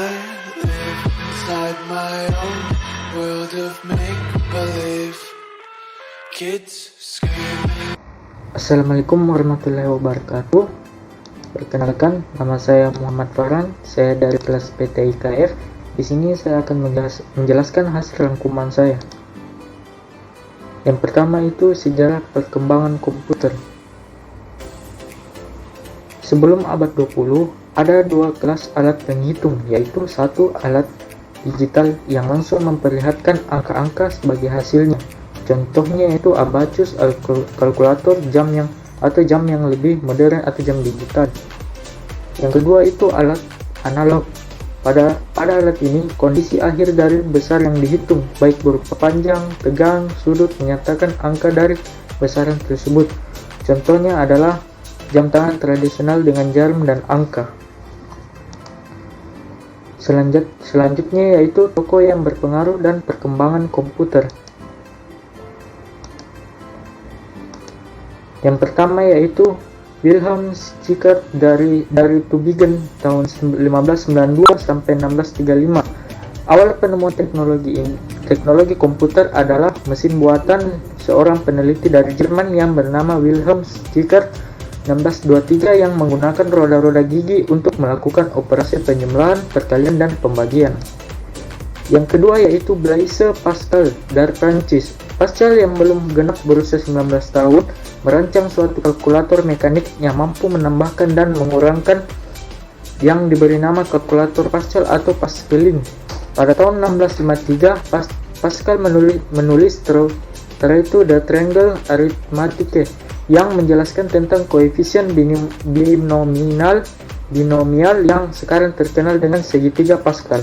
I live inside my own world of make-believe. Kids screaming. Assalamualaikum warahmatullahi wabarakatuh. Perkenalkan, nama saya Muhammad Farhan. Saya dari kelas PTIKF. Di sini saya akan menjelaskan hasil rangkuman saya. Yang pertama itu sejarah perkembangan komputer. Sebelum abad 20, ada dua kelas alat penghitung, yaitu satu alat digital yang langsung memperlihatkan angka-angka sebagai hasilnya. Contohnya yaitu abacus, kalkulator, jam yang lebih modern atau jam digital. Yang kedua itu alat analog. Pada alat ini, kondisi akhir dari besar yang dihitung, baik berupa panjang, tegang, sudut, menyatakan angka dari besaran tersebut. Contohnya adalah jam tangan tradisional dengan jarum dan angka. Selanjutnya yaitu tokoh yang berpengaruh dan perkembangan komputer. Yang pertama yaitu Wilhelm Schickard dari Tübingen tahun 1592 sampai 1635. Awal penemuan teknologi komputer adalah mesin buatan seorang peneliti dari Jerman yang bernama Wilhelm Schickard 1623 yang menggunakan roda-roda gigi untuk melakukan operasi penjumlahan, perkalian, dan pembagian. Yang kedua yaitu Blaise Pascal dari Prancis. Pascal yang belum genap berusia 19 tahun merancang suatu kalkulator mekanik yang mampu menambahkan dan mengurangkan yang diberi nama kalkulator Pascal atau Pascaline. Pada tahun 1653, Pascal menulis yaitu The Triangle Arithmetique yang menjelaskan tentang koefisien binomial yang sekarang terkenal dengan segitiga Pascal.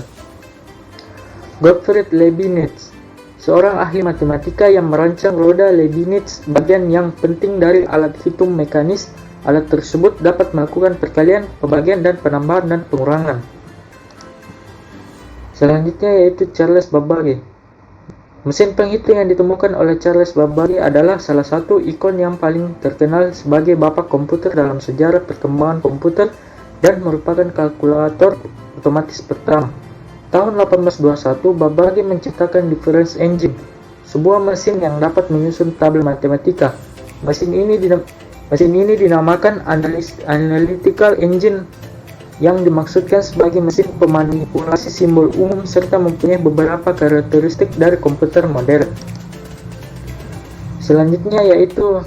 Gottfried Leibniz, seorang ahli matematika yang merancang roda Leibniz, bagian yang penting dari alat hitung mekanis. Alat tersebut dapat melakukan perkalian, pembagian, dan penambahan dan pengurangan. Selanjutnya yaitu Charles Babbage. Mesin penghitung yang ditemukan oleh Charles Babbage adalah salah satu ikon yang paling terkenal sebagai bapak komputer dalam sejarah perkembangan komputer dan merupakan kalkulator otomatis pertama. Tahun 1821, Babbage menciptakan difference engine, sebuah mesin yang dapat menyusun tabel matematika. Mesin ini dinamakan analytical engine, yang dimaksudkan sebagai mesin pemanipulasi simbol umum serta mempunyai beberapa karakteristik dari komputer modern. Selanjutnya yaitu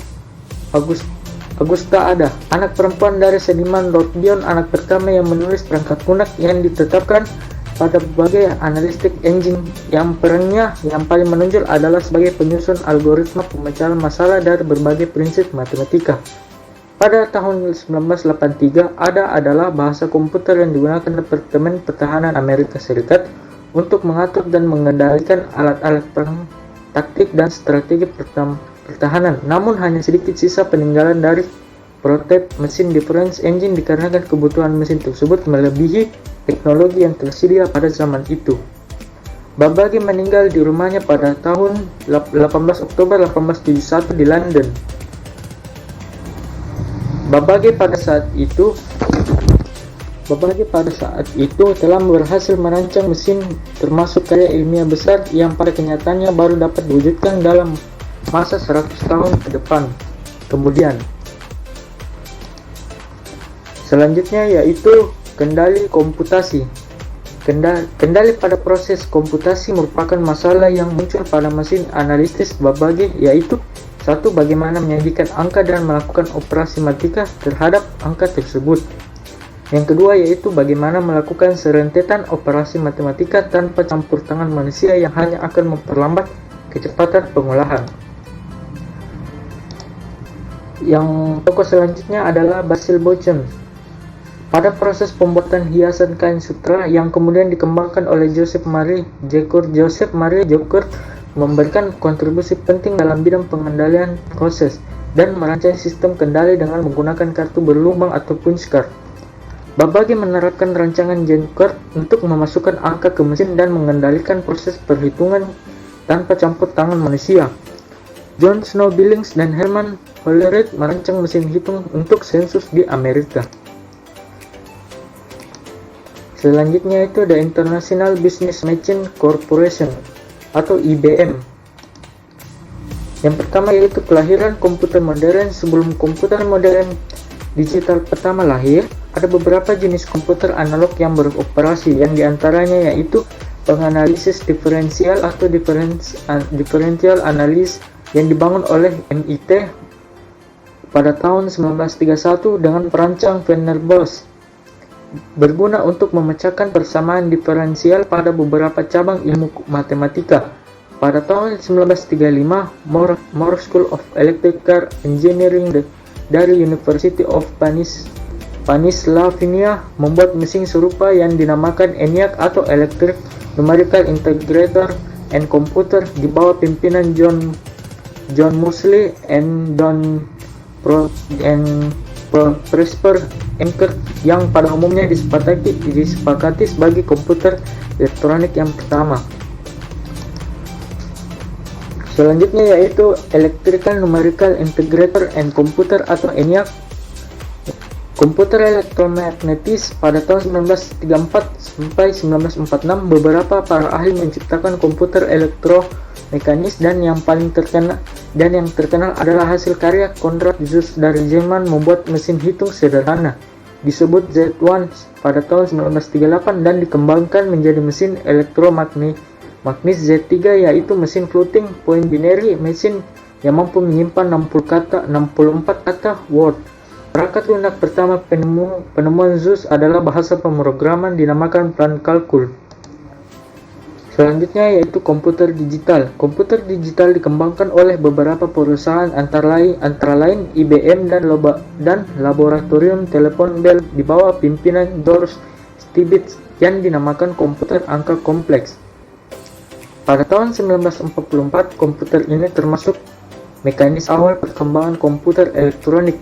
Augusta Ada, anak perempuan dari seniman Lord Dion, anak pertama yang menulis perangkat lunak yang ditetapkan pada berbagai analytic engine, yang perannya yang paling menonjol adalah sebagai penyusun algoritma pemecahan masalah dari berbagai prinsip matematika. Pada tahun 1983, ADA adalah bahasa komputer yang digunakan Departemen Pertahanan Amerika Serikat untuk mengatur dan mengendalikan alat-alat perang, taktik, dan strategi pertahanan. Namun hanya sedikit sisa peninggalan dari prototipe mesin difference engine dikarenakan kebutuhan mesin tersebut melebihi teknologi yang tersedia pada zaman itu. Babbage meninggal di rumahnya pada tahun 18 Oktober 1871 di London. Babbage pada saat itu telah berhasil merancang mesin termasuk karya ilmiah besar yang pada kenyataannya baru dapat diwujudkan dalam masa 100 tahun ke depan kemudian. Selanjutnya yaitu kendali komputasi. Kendali pada proses komputasi merupakan masalah yang muncul pada mesin analisis Babbage, yaitu satu, bagaimana menyajikan angka dan melakukan operasi matematika terhadap angka tersebut. Yang kedua yaitu bagaimana melakukan serentetan operasi matematika tanpa campur tangan manusia yang hanya akan memperlambat kecepatan pengolahan. Yang tokoh selanjutnya adalah Basil Bouchon. Pada proses pembuatan hiasan kain sutra yang kemudian dikembangkan oleh Joseph Marie Jaucourt memberikan kontribusi penting dalam bidang pengendalian proses dan merancang sistem kendali dengan menggunakan kartu berlubang atau punch card. Babbage menerapkan rancangan Jaucourt untuk memasukkan angka ke mesin dan mengendalikan proses perhitungan tanpa campur tangan manusia. John Snow Billings dan Herman Hollerith merancang mesin hitung untuk sensus di Amerika. Selanjutnya itu The International Business Machine Corporation atau IBM. Yang pertama yaitu kelahiran komputer modern. Sebelum komputer modern digital pertama lahir, ada beberapa jenis komputer analog yang beroperasi, yang diantaranya yaitu penganalisis diferensial atau differential analysis yang dibangun oleh MIT pada tahun 1931 dengan perancang Werner Bosch, berguna untuk memecahkan persamaan diferensial pada beberapa cabang ilmu matematika. Pada tahun 1935, Moore School of Electrical Engineering dari University of Pennsylvania membuat mesin serupa yang dinamakan ENIAC atau Electric Numerical Integrator and Computer di bawah pimpinan John Moseley and Presper Enkert, yang pada umumnya disepakati sebagai komputer elektronik yang pertama. Selanjutnya yaitu Electrical Numerical Integrator and Computer atau ENIAC. Komputer elektromagnetis pada tahun 1934 sampai 1946, beberapa para ahli menciptakan komputer elektromekanis dan yang terkenal adalah hasil karya Konrad Zuse dari Jerman, membuat mesin hitung sederhana disebut Z1 pada tahun 1938 dan dikembangkan menjadi mesin elektromagnetis Z3, yaitu mesin floating point binary machine yang mampu menyimpan 64 kata word. Perangkat lunak pertama penemuan Zuse adalah bahasa pemrograman dinamakan plan kalkul. Selanjutnya yaitu komputer digital. Komputer digital dikembangkan oleh beberapa perusahaan antara lain IBM dan Laboratorium Telepon Bell di bawah pimpinan George Stibitz yang dinamakan komputer angka kompleks. Pada tahun 1944, komputer ini termasuk mekanis awal perkembangan komputer elektronik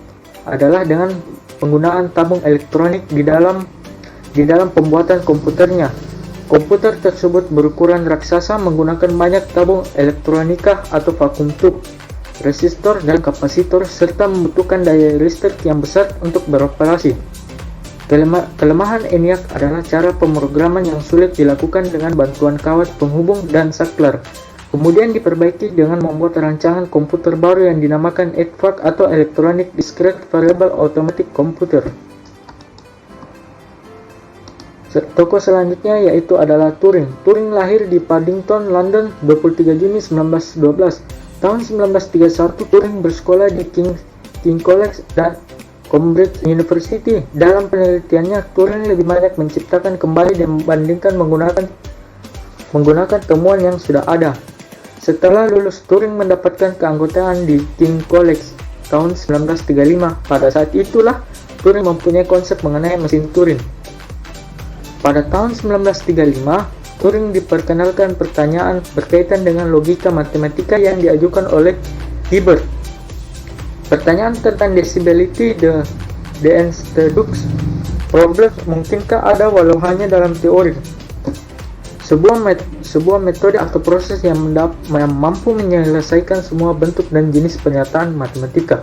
adalah dengan penggunaan tabung elektronik di dalam pembuatan komputernya. Komputer tersebut berukuran raksasa, menggunakan banyak tabung elektronika atau vakum tube, resistor dan kapasitor, serta membutuhkan daya listrik yang besar untuk beroperasi. Kelemahan ENIAC adalah cara pemrograman yang sulit dilakukan dengan bantuan kawat penghubung dan saklar. Kemudian diperbaiki dengan membuat rancangan komputer baru yang dinamakan EDVAC atau Electronic Discrete Variable Automatic Computer. Tokoh selanjutnya yaitu adalah Turing. Turing lahir di Paddington, London, 23 Juni 1912. Tahun 1931, Turing bersekolah di King College dan Cambridge University. Dalam penelitiannya, Turing lebih banyak menciptakan kembali dan membandingkan menggunakan temuan yang sudah ada. Setelah lulus, Turing mendapatkan keanggotaan di King College tahun 1935. Pada saat itulah Turing mempunyai konsep mengenai mesin Turing. Pada tahun 1935, Turing diperkenalkan pertanyaan berkaitan dengan logika matematika yang diajukan oleh Hilbert. Pertanyaan tentang divisibility the Enstedux problem mungkinkah ada walau hanya dalam teori. Sebuah metode atau proses yang mampu menyelesaikan semua bentuk dan jenis pernyataan matematika.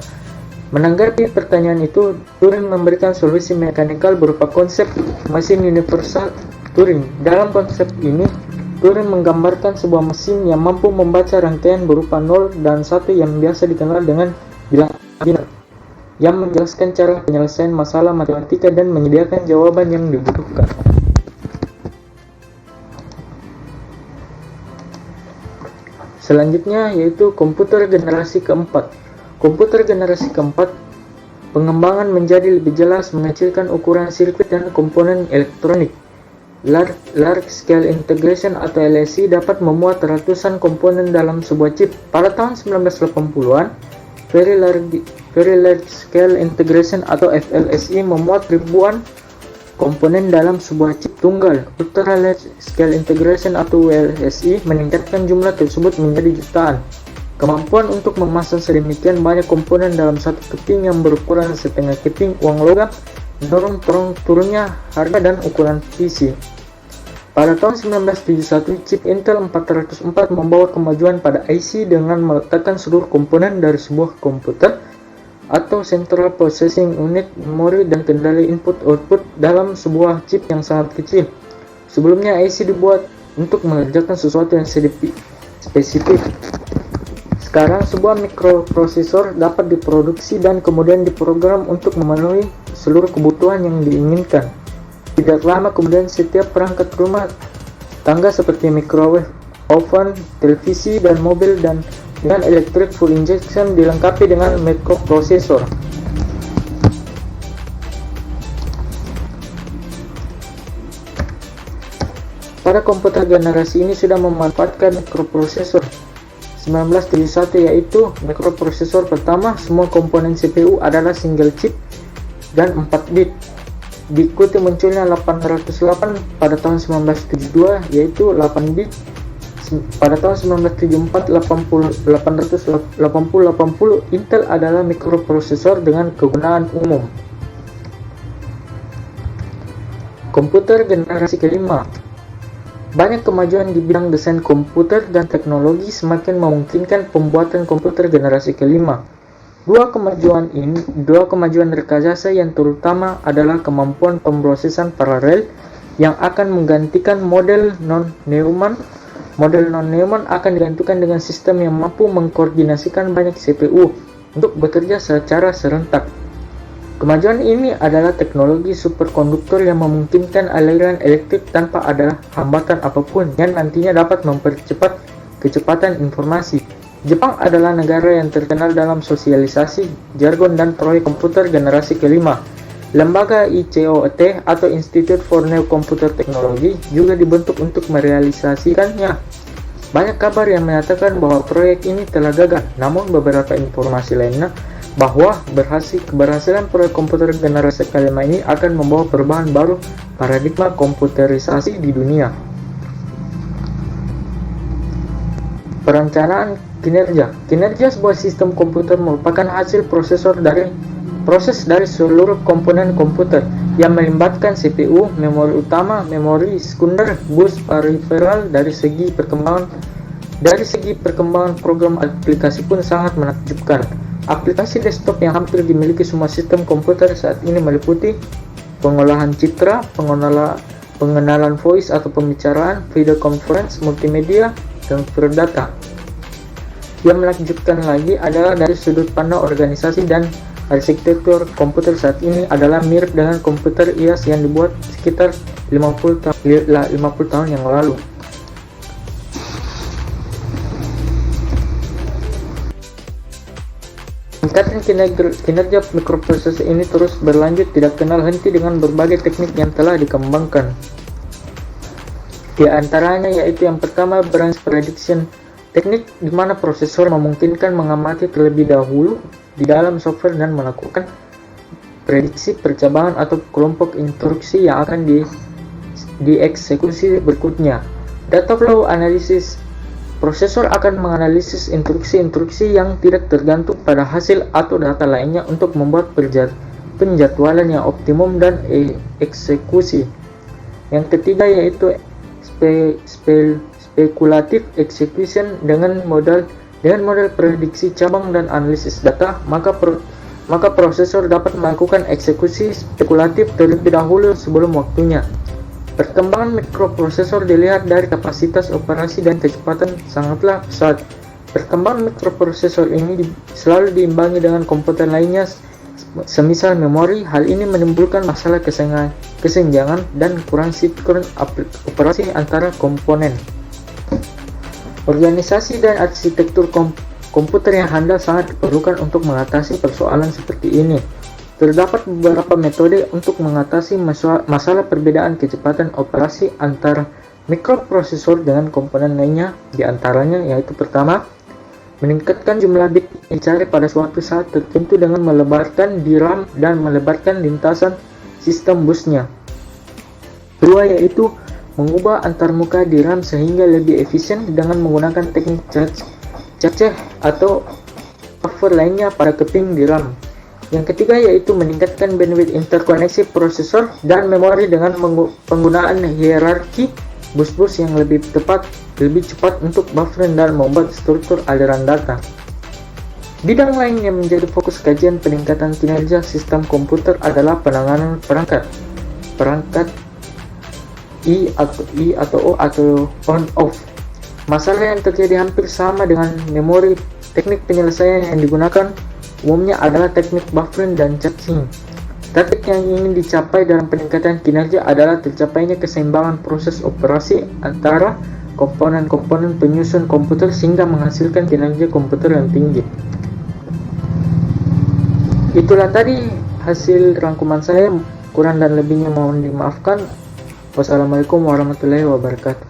Menanggapi pertanyaan itu, Turing memberikan solusi mekanikal berupa konsep mesin universal Turing. Dalam konsep ini, Turing menggambarkan sebuah mesin yang mampu membaca rangkaian berupa 0 dan 1 yang biasa dikenal dengan bilangan biner, yang menjelaskan cara penyelesaian masalah matematika dan menyediakan jawaban yang dibutuhkan. Selanjutnya yaitu komputer generasi keempat. Komputer generasi keempat, pengembangan menjadi lebih jelas, mengecilkan ukuran sirkuit dan komponen elektronik. Large Scale Integration atau LSI dapat memuat ratusan komponen dalam sebuah chip. Pada tahun 1980-an, Very Large Scale Integration atau FLSI memuat ribuan komponen dalam sebuah chip tunggal. Ultra Large Scale Integration atau WLSI meningkatkan jumlah tersebut menjadi jutaan. Kemampuan untuk memasang sedemikian banyak komponen dalam satu keping yang berukuran setengah keping uang logam mendorong turunnya harga dan ukuran PC. Pada tahun 1971, chip Intel 404 membawa kemajuan pada IC dengan meletakkan seluruh komponen dari sebuah komputer atau Central Processing Unit, memori dan kendali input-output dalam sebuah chip yang sangat kecil. Sebelumnya IC dibuat untuk mengerjakan sesuatu yang spesifik. Sekarang sebuah mikroprosesor dapat diproduksi dan kemudian diprogram untuk memenuhi seluruh kebutuhan yang diinginkan. Tidak lama kemudian setiap perangkat rumah tangga seperti microwave, oven, televisi, dan mobil dan dengan electric full injection dilengkapi dengan mikroprosesor. Pada komputer generasi ini sudah memanfaatkan mikroprosesor 1971, yaitu mikroprosesor pertama. Semua komponen CPU adalah single chip dan 4 bit. Diikuti munculnya 808 pada tahun 1972, yaitu 8 bit. Pada tahun 1974, 880 Intel adalah mikroprosesor dengan kegunaan umum. Komputer generasi kelima. Banyak kemajuan di bidang desain komputer dan teknologi semakin memungkinkan pembuatan komputer generasi kelima. Dua kemajuan rekayasa yang terutama adalah kemampuan pemrosesan paralel yang akan menggantikan model non-Neumann. Model non-Neumann akan digantikan dengan sistem yang mampu mengkoordinasikan banyak CPU untuk bekerja secara serentak. Kemajuan ini adalah teknologi superkonduktor yang memungkinkan aliran elektrik tanpa ada hambatan apapun yang nantinya dapat mempercepat kecepatan informasi. Jepang adalah negara yang terkenal dalam sosialisasi, jargon, dan proyek komputer generasi kelima. Lembaga ICOT atau Institute for New Computer Technology juga dibentuk untuk merealisasikannya. Banyak kabar yang menyatakan bahwa proyek ini telah gagal, namun beberapa informasi lainnya bahwa keberhasilan proyek komputer generasi kelima ini akan membawa perubahan baru paradigma komputerisasi di dunia. Perencanaan kinerja sebuah sistem komputer merupakan hasil proses dari seluruh komponen komputer yang melibatkan CPU, memori utama, memori sekunder, bus peripheral. Dari segi perkembangan program aplikasi pun sangat menakjubkan. Aplikasi desktop yang hampir dimiliki semua sistem komputer saat ini meliputi pengolahan citra, pengenalan voice atau pembicaraan, video conference, multimedia, dan data. Yang menakjubkan lagi adalah dari sudut pandang organisasi dan arsitektur komputer saat ini adalah mirip dengan komputer IAS yang dibuat sekitar 50 tahun yang lalu. Tingkatan kinerja mikroprosesor ini terus berlanjut, tidak kenal henti dengan berbagai teknik yang telah dikembangkan. Di antaranya yaitu yang pertama, branch prediction, teknik di mana prosesor memungkinkan mengamati terlebih dahulu di dalam software dan melakukan prediksi percabangan atau kelompok instruksi yang akan dieksekusi berikutnya. Data flow analysis, prosesor akan menganalisis instruksi-instruksi yang tidak tergantung pada hasil atau data lainnya untuk membuat penjadwalan yang optimum dan eksekusi. Yang ketiga yaitu speculative execution, dengan model prediksi cabang dan analisis data, maka prosesor dapat melakukan eksekusi spekulatif terlebih dahulu sebelum waktunya. Perkembangan mikroprosesor dilihat dari kapasitas operasi dan kecepatan sangatlah pesat. Perkembangan mikroprosesor ini selalu diimbangi dengan komponen lainnya semisal memori. Hal ini menimbulkan masalah kesenjangan dan kurang sinkron operasi antara komponen. Organisasi dan arsitektur komputer yang handal sangat diperlukan untuk mengatasi persoalan seperti ini. Terdapat beberapa metode untuk mengatasi masalah perbedaan kecepatan operasi antara mikroprosesor dengan komponen lainnya. Di antaranya yaitu pertama, meningkatkan jumlah bit yang dicari pada suatu saat tertentu dengan melebarkan DRAM dan melebarkan lintasan sistem busnya. Kedua yaitu mengubah antarmuka DRAM sehingga lebih efisien dengan menggunakan teknik caceh atau buffer lainnya pada keping DRAM. Yang ketiga yaitu meningkatkan bandwidth interkoneksi prosesor dan memori dengan penggunaan hierarki bus-bus yang lebih cepat untuk buffering dan membuat struktur aliran data. Bidang lain yang menjadi fokus kajian peningkatan kinerja sistem komputer adalah penanganan perangkat I atau O atau on-off. Masalah yang terjadi hampir sama dengan memori. Teknik penyelesaian yang digunakan umumnya adalah teknik buffering dan caching. Target yang ingin dicapai dalam peningkatan kinerja adalah tercapainya keseimbangan proses operasi antara komponen-komponen penyusun komputer sehingga menghasilkan kinerja komputer yang tinggi. Itulah tadi hasil rangkuman saya, kurang dan lebihnya mohon dimaafkan. Wassalamualaikum warahmatullahi wabarakatuh.